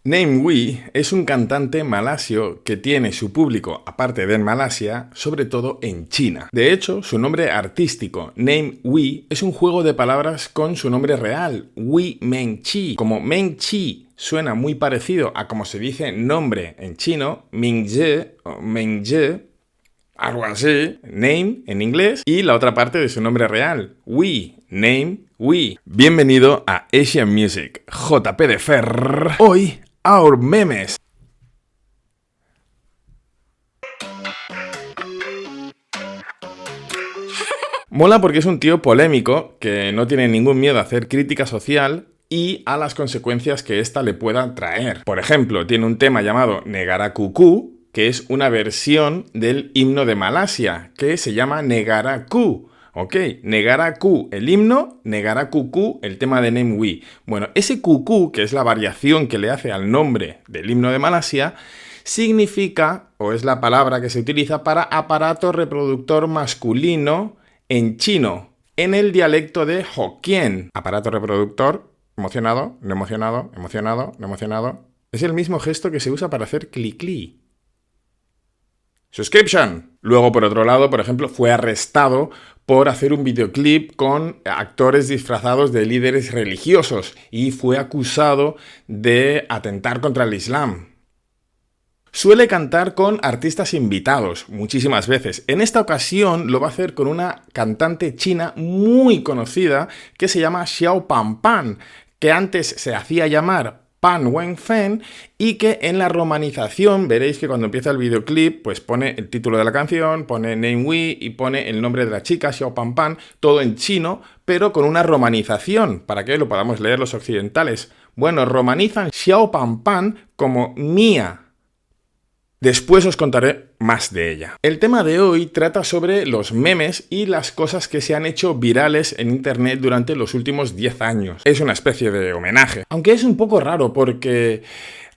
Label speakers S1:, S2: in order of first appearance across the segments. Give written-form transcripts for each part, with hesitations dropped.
S1: Namewee es un cantante malasio que tiene su público, aparte de en Malasia, sobre todo en China. De hecho, su nombre artístico, Namewee, es un juego de palabras con su nombre real, Wei Mengqi. Como Mengqi suena muy parecido a como se dice nombre en chino, Mingzhe o Mengzhe, algo así, name en inglés, y la otra parte de su nombre real, Wei, Namewee. Bienvenido a Asian Music, JP de Fer. Hoy, Our Memes. Mola porque es un tío polémico que no tiene ningún miedo a hacer crítica social y a las consecuencias que ésta le pueda traer. Por ejemplo, tiene un tema llamado Negara Kuku, que es una versión del himno de Malasia, que se llama Negara Ku. Ok, Negara Ku, el himno, Negara Kuku, el tema de Namewee. Bueno, ese Kuku, que es la variación que le hace al nombre del himno de Malasia, significa, o es la palabra que se utiliza para aparato reproductor masculino en chino, en el dialecto de Hokkien. Aparato reproductor, emocionado, no emocionado, emocionado, no emocionado. Es el mismo gesto que se usa para hacer cli-cli. Subscription. Luego, por otro lado, por ejemplo, fue arrestado por hacer un videoclip con actores disfrazados de líderes religiosos y fue acusado de atentar contra el Islam. Suele cantar con artistas invitados muchísimas veces. En esta ocasión lo va a hacer con una cantante china muy conocida que se llama Xiao Pan, que antes se hacía llamar Pan Wenfen y que en la romanización veréis que cuando empieza el videoclip pues pone el título de la canción, pone Namewee y pone el nombre de la chica, Xiao Pan, todo en chino, pero con una romanización para que lo podamos leer los occidentales. Bueno, romanizan Xiao Pan como Mia. Después os contaré más de ella. El tema de hoy trata sobre los memes y las cosas que se han hecho virales en internet durante los últimos 10 años. Es una especie de homenaje, aunque es un poco raro porque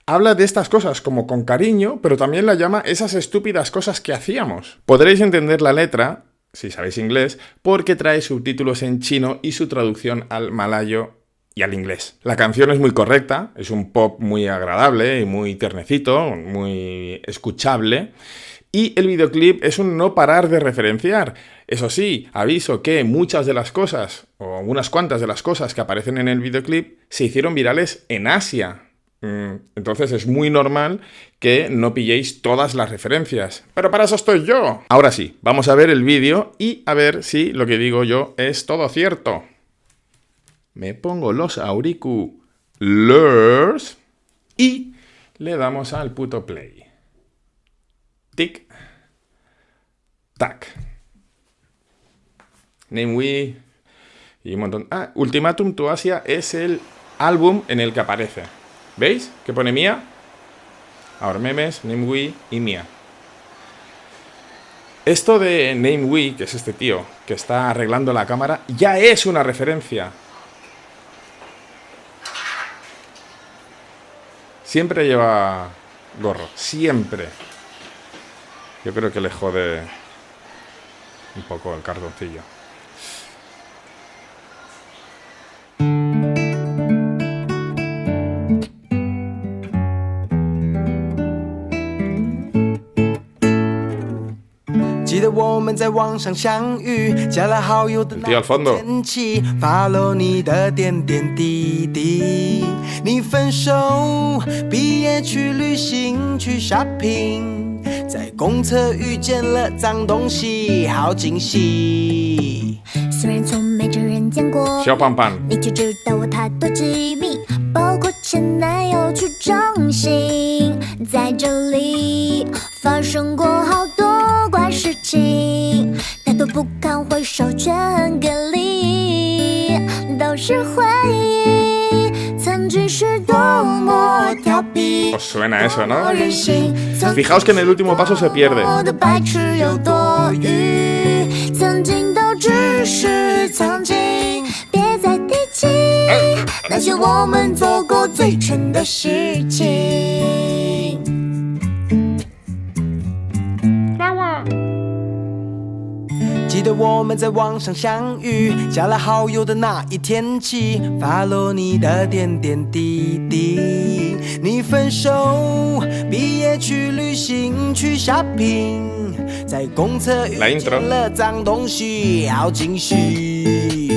S1: habla de estas cosas como con cariño, pero también la llama esas estúpidas cosas que hacíamos. Podréis entender la letra, si sabéis inglés, porque trae subtítulos en chino y su traducción al malayo y al inglés. La canción es muy correcta, es un pop muy agradable y muy tiernecito, muy escuchable, y el videoclip es un no parar de referenciar. Eso sí, aviso que muchas de las cosas, o unas cuantas de las cosas que aparecen en el videoclip, se hicieron virales en Asia. Entonces es muy normal que no pilléis todas las referencias. Pero para eso estoy yo. Ahora sí, vamos a ver el vídeo y a ver si lo que digo yo es todo cierto. Me pongo los auriculars y le damos al puto play. Tic, tac. Namewee y un montón. Ah, Ultimatum to Asia es el álbum en el que aparece. ¿Veis? Que pone Mia, Our Memes, Namewee y Mia. Esto de Namewee, que es este tío que está arreglando la cámara, ya es una referencia. Siempre lleva gorro, siempre. Yo creo que le jode un poco el cartoncillo.
S2: El
S1: tío al fondo.
S2: follow 你的点点滴滴，你分手，毕业去旅行去 shopping， 在公厕遇见了脏东西，好惊喜。
S3: 虽然从没真人见过，
S1: 小胖胖，
S3: 你却知道我太多机密，包括前男友去整形，在这里发生过好多怪事情，太多不堪回首全给力，都是回忆，曾经是多么调皮。
S1: Os suena eso, ¿no? Fijaos que en el último paso se pierde.
S3: 我的白痴有多余，曾经都只是曾经，别再提起那些我们做过最蠢的事情。
S2: 记记得我们在网上相遇，加了好友的那一天起，follow你的点点滴滴。你分手，毕业去旅行，去 shopping， 在公厕遇见了脏东西，好惊喜。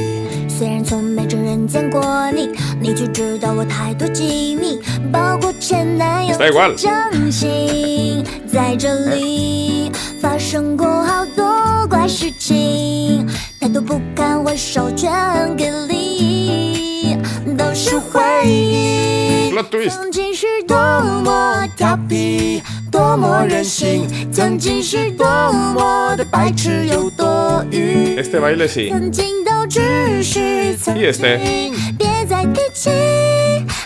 S3: 虽然从没真人见过你，你却知道我太多机密，包括前男友真心。在这里发生过好多怪事情，太多不堪回首全给力，都是回忆。曾经是多么调皮，多么任性，曾经是多么的白痴又多余。
S1: Este baile sí.
S3: 曾经都只是曾经，别再提起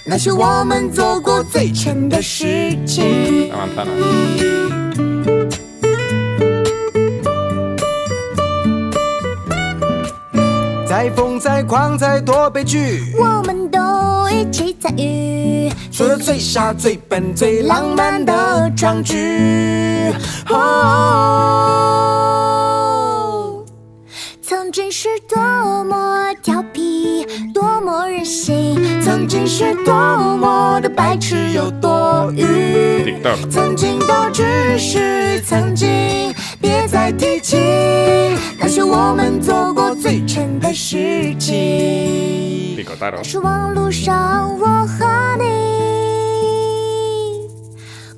S3: 那些我们做过最蠢的事情。
S2: 再疯再狂再多悲剧，
S3: 我们都一起参与，
S2: 说的最傻最笨最浪漫的壮举。
S3: 曾经是多么调皮，多么任性，曾经是多么的白痴又多余，曾经都只是曾经，别再提起那些我们做过最蠢的事情。那是网路上我和你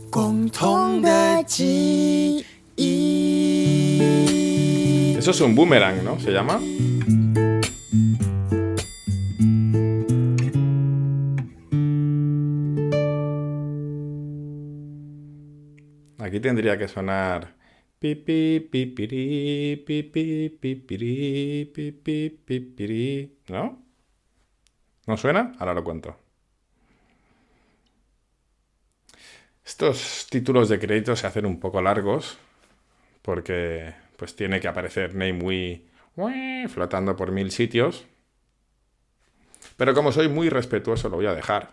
S3: 共同的记忆。
S1: Eso es un boomerang, ¿no? ¿Se llama? Aquí tendría que sonar pipi pipiri pipi pipiri pipi pipiri, ¿no? ¿No suena? Ahora lo cuento. Estos títulos de crédito se hacen un poco largos porque pues tiene que aparecer Name Wii flotando por 1000 sitios. Pero como soy muy respetuoso lo voy a dejar.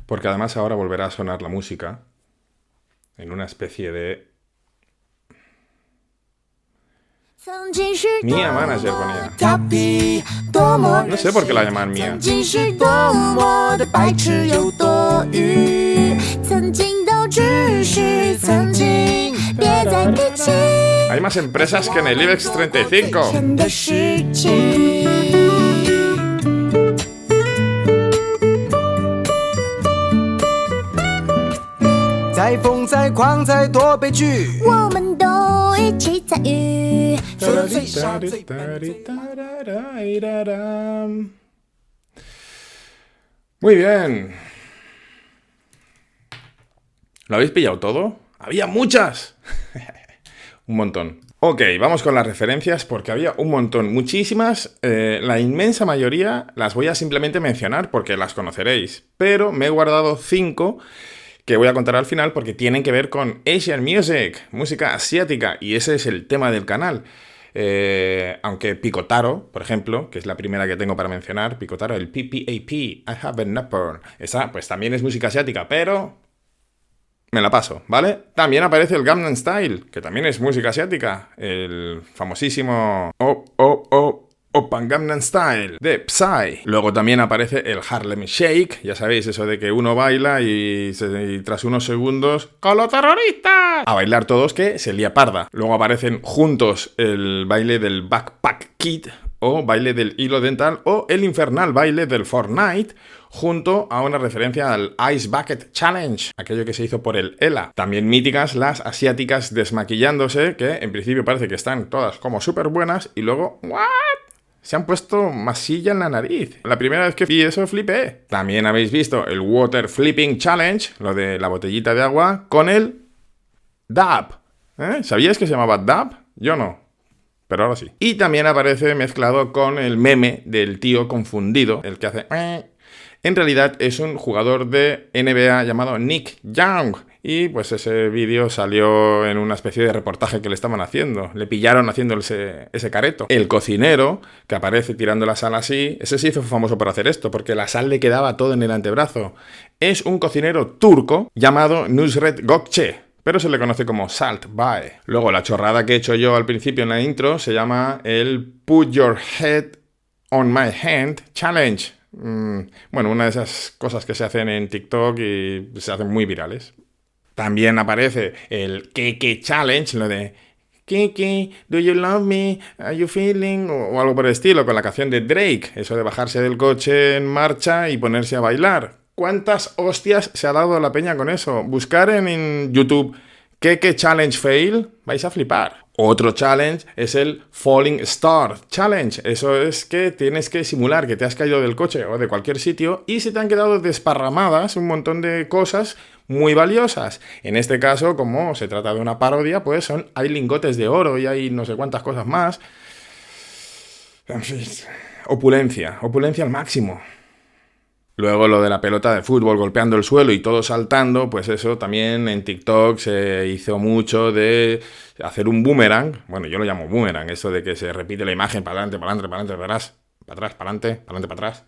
S1: Porque además ahora volverá a sonar la música en una especie de... Mía Manager ponía. No sé por qué la llaman Mía. Hay más empresas que en el IBEX 35.
S2: 再疯再狂再多悲剧，
S3: 我们都一起参与，
S2: 说的最傻最笨最
S1: Muy bien. ¿Lo habéis pillado todo? ¡Había muchas! Un montón. Ok, vamos con las referencias porque había un montón, muchísimas. La inmensa mayoría las voy a simplemente mencionar porque las conoceréis. Pero me he guardado 5 que voy a contar al final porque tienen que ver con Asian Music, música asiática, y ese es el tema del canal. Aunque Picotaro, por ejemplo, que es la primera que tengo para mencionar, Picotaro, el PPAP, I have an upper, esa pues también es música asiática, pero me la paso, ¿vale? También aparece el Gangnam Style, que también es música asiática, el famosísimo Oppan Gangnam Style de Psy. Luego también aparece el Harlem Shake, ya sabéis, eso de que uno baila y tras unos segundos ¡con los terroristas! A bailar todos que se lía parda. Luego aparecen juntos el baile del Backpack Kid o baile del hilo dental o el infernal baile del Fortnite, junto a una referencia al Ice Bucket Challenge, aquello que se hizo por el ELA. También míticas las asiáticas desmaquillándose, que en principio parece que están todas como súper buenas y luego ¿what? Se han puesto masilla en la nariz. La primera vez que vi eso flipé. También habéis visto el Water Flipping Challenge, lo de la botellita de agua, con el dab. ¿Sabíais que se llamaba dab? Yo no, pero ahora sí. Y también aparece mezclado con el meme del tío confundido, el que hace... En realidad es un jugador de NBA llamado Nick Young. Y pues ese vídeo salió en una especie de reportaje que le estaban haciendo. Le pillaron haciendo ese careto. El cocinero, que aparece tirando la sal así, ese sí fue famoso por hacer esto, porque la sal le quedaba todo en el antebrazo. Es un cocinero turco llamado Nusret Gökçe, pero se le conoce como Salt Bae. Luego, la chorrada que he hecho yo al principio en la intro se llama el Put Your Head on My Hand Challenge. Bueno, una de esas cosas que se hacen en TikTok y se hacen muy virales. También aparece el Keke Challenge, lo de Keke, do you love me? Are you feeling? O algo por el estilo, con la canción de Drake. Eso de bajarse del coche en marcha y ponerse a bailar. ¿Cuántas hostias se ha dado la peña con eso? Buscar en YouTube Keke Challenge Fail, vais a flipar. Otro challenge es el Falling Star Challenge. Eso es que tienes que simular que te has caído del coche o de cualquier sitio y se te han quedado desparramadas un montón de cosas muy valiosas. En este caso, como se trata de una parodia, pues hay lingotes de oro y hay no sé cuántas cosas más. En fin, opulencia al máximo. Luego lo de la pelota de fútbol golpeando el suelo y todo saltando, pues eso también en TikTok se hizo mucho de hacer un boomerang. Bueno, yo lo llamo boomerang, eso de que se repite la imagen para adelante, para atrás, para adelante, para atrás.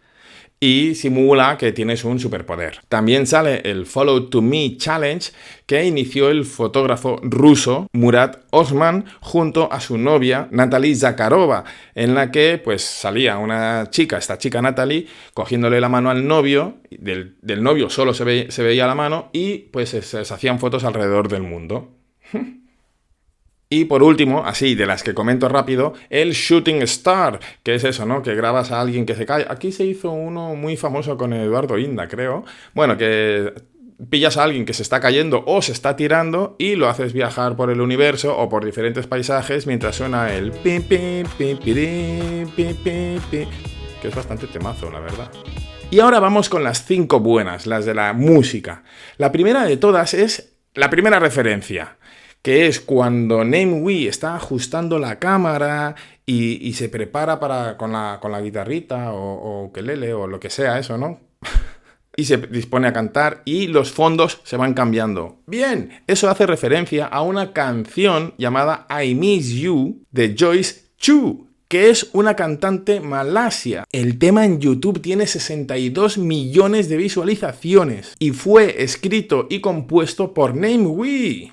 S1: Y simula que tienes un superpoder. También sale el Follow to Me Challenge que inició el fotógrafo ruso Murat Osman junto a su novia Natalie Zakharova, en la que pues salía una chica, esta chica Natalie, cogiéndole la mano al novio, del novio solo se veía la mano y pues se hacían fotos alrededor del mundo. Y por último, así, de las que comento rápido, el Shooting Star, que es eso, ¿no? Que grabas a alguien que se cae. Aquí se hizo uno muy famoso con Eduardo Inda, creo. Bueno, que pillas a alguien que se está cayendo o se está tirando y lo haces viajar por el universo o por diferentes paisajes mientras suena el pim, pim, pim, pirim, pim, pim, pim, que es bastante temazo, la verdad. Y ahora vamos con las 5 buenas, las de la música. La primera de todas es la primera referencia, que es cuando Namewee está ajustando la cámara y se prepara con la guitarrita o ukelele o lo que sea eso, ¿no? Y se dispone a cantar y los fondos se van cambiando. Bien, eso hace referencia a una canción llamada I Miss You de Joyce Chu, que es una cantante malasia. El tema en YouTube tiene 62 millones de visualizaciones y fue escrito y compuesto por Namewee.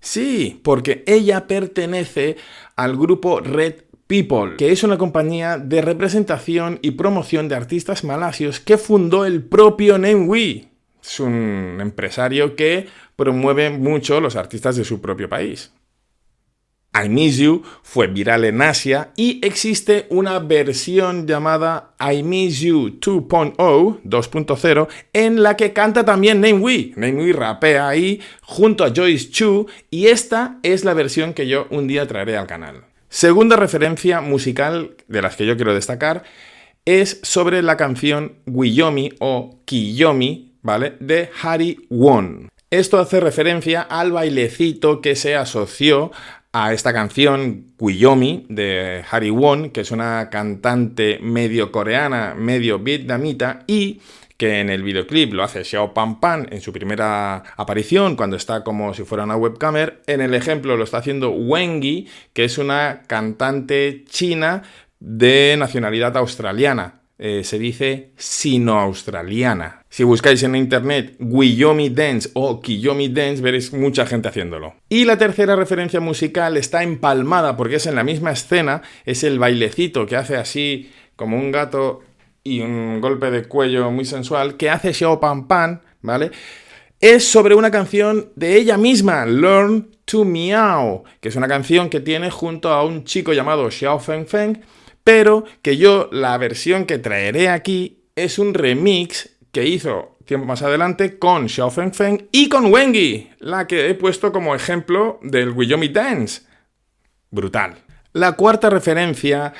S1: Sí, porque ella pertenece al grupo Red People, que es una compañía de representación y promoción de artistas malasios que fundó el propio Namewee. Es un empresario que promueve mucho los artistas de su propio país. I Miss You fue viral en Asia y existe una versión llamada I Miss You 2.0 en la que canta también Namewee. Namewee rapea ahí junto a Joyce Chu y esta es la versión que yo un día traeré al canal. Segunda referencia musical de las que yo quiero destacar es sobre la canción Guiyomi o Kiyomi, ¿vale? De Hari Won. Esto hace referencia al bailecito que se asoció a esta canción Guiyomi de Hari Won, que es una cantante medio coreana, medio vietnamita y que en el videoclip lo hace Xiao Pan Pan en su primera aparición, cuando está como si fuera una webcamer. En el ejemplo lo está haciendo Wengi, que es una cantante china de nacionalidad australiana. Se dice sino-australiana. Si buscáis en internet Guiyomi Dance o Kiyomi Dance, veréis mucha gente haciéndolo. Y la tercera referencia musical está empalmada porque es en la misma escena, es el bailecito que hace así como un gato y un golpe de cuello muy sensual que hace Xiao Pan Pan, ¿vale? Es sobre una canción de ella misma, Learn to Meow, que es una canción que tiene junto a un chico llamado Xiao Feng Feng, pero que yo, la versión que traeré aquí, es un remix que hizo tiempo más adelante con Xiao Feng Feng y con Wengi, la que he puesto como ejemplo del Guiyomi Dance. Brutal. La cuarta referencia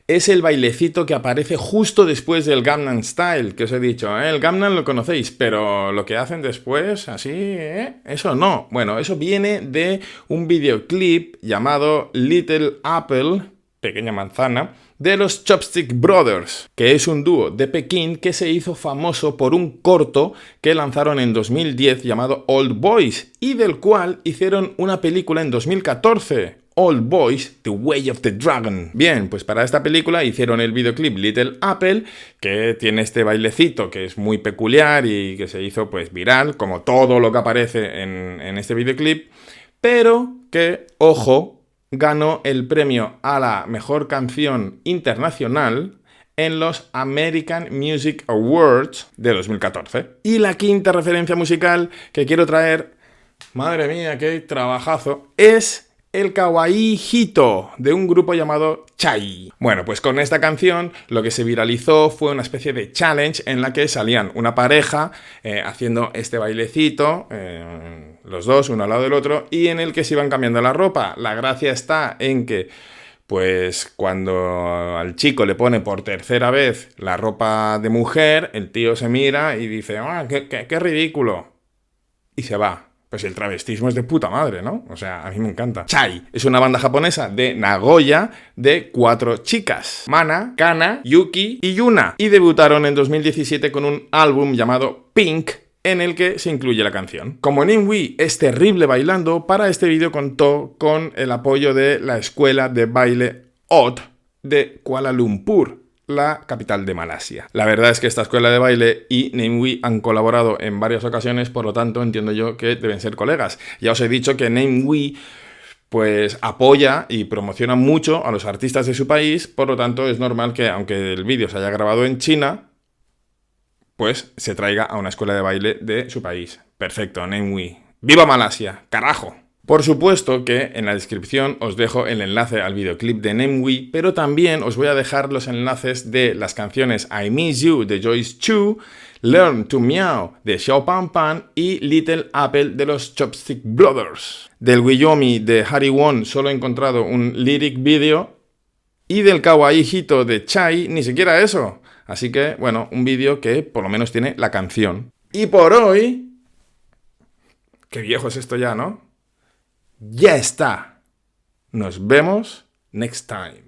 S1: es el bailecito que aparece justo después del Gangnam Style, que os he dicho, El Gangnam lo conocéis, pero lo que hacen después, así, eso no. Bueno, eso viene de un videoclip llamado Little Apple, Pequeña Manzana, de los Chopstick Brothers, que es un dúo de Pekín que se hizo famoso por un corto que lanzaron en 2010 llamado Old Boys y del cual hicieron una película en 2014, Old Boys, The Way of the Dragon. Bien, pues para esta película hicieron el videoclip Little Apple, que tiene este bailecito que es muy peculiar y que se hizo pues viral, como todo lo que aparece en este videoclip, pero que, ojo, ganó el premio a la mejor canción internacional en los American Music Awards de 2014. Y la quinta referencia musical que quiero traer, madre mía, qué trabajazo, es el Kawaii Hito, de un grupo llamado Chai. Bueno, pues con esta canción lo que se viralizó fue una especie de challenge en la que salían una pareja haciendo este bailecito, los dos, uno al lado del otro, y en el que se iban cambiando la ropa. La gracia está en que, pues, cuando al chico le pone por tercera vez la ropa de mujer, el tío se mira y dice, ¡ah, qué ridículo! Y se va. Pues el travestismo es de puta madre, ¿no? O sea, a mí me encanta. Chai es una banda japonesa de Nagoya de 4 chicas: Mana, Kana, Yuki y Yuna. Y debutaron en 2017 con un álbum llamado Pink, en el que se incluye la canción. Como Namewee es terrible bailando, para este vídeo contó con el apoyo de la escuela de baile OT de Kuala Lumpur, la capital de Malasia. La verdad es que esta escuela de baile y Namewee han colaborado en varias ocasiones, por lo tanto entiendo yo que deben ser colegas. Ya os he dicho que Namewee pues apoya y promociona mucho a los artistas de su país, por lo tanto es normal que, aunque el vídeo se haya grabado en China, pues se traiga a una escuela de baile de su país. Perfecto, Namewee. ¡Viva Malasia! ¡Carajo! Por supuesto que en la descripción os dejo el enlace al videoclip de Namewee, pero también os voy a dejar los enlaces de las canciones I Miss You de Joyce Chu, Learn to Meow de Xiao Pan Pan y Little Apple de los Chopstick Brothers. Del Wiyomi de Harry Won solo he encontrado un lyric video y del Kawaii Hito de Chai ni siquiera eso. Así que, bueno, un vídeo que por lo menos tiene la canción. Y por hoy... Qué viejo es esto ya, ¿no? Ya está. Nos vemos next time.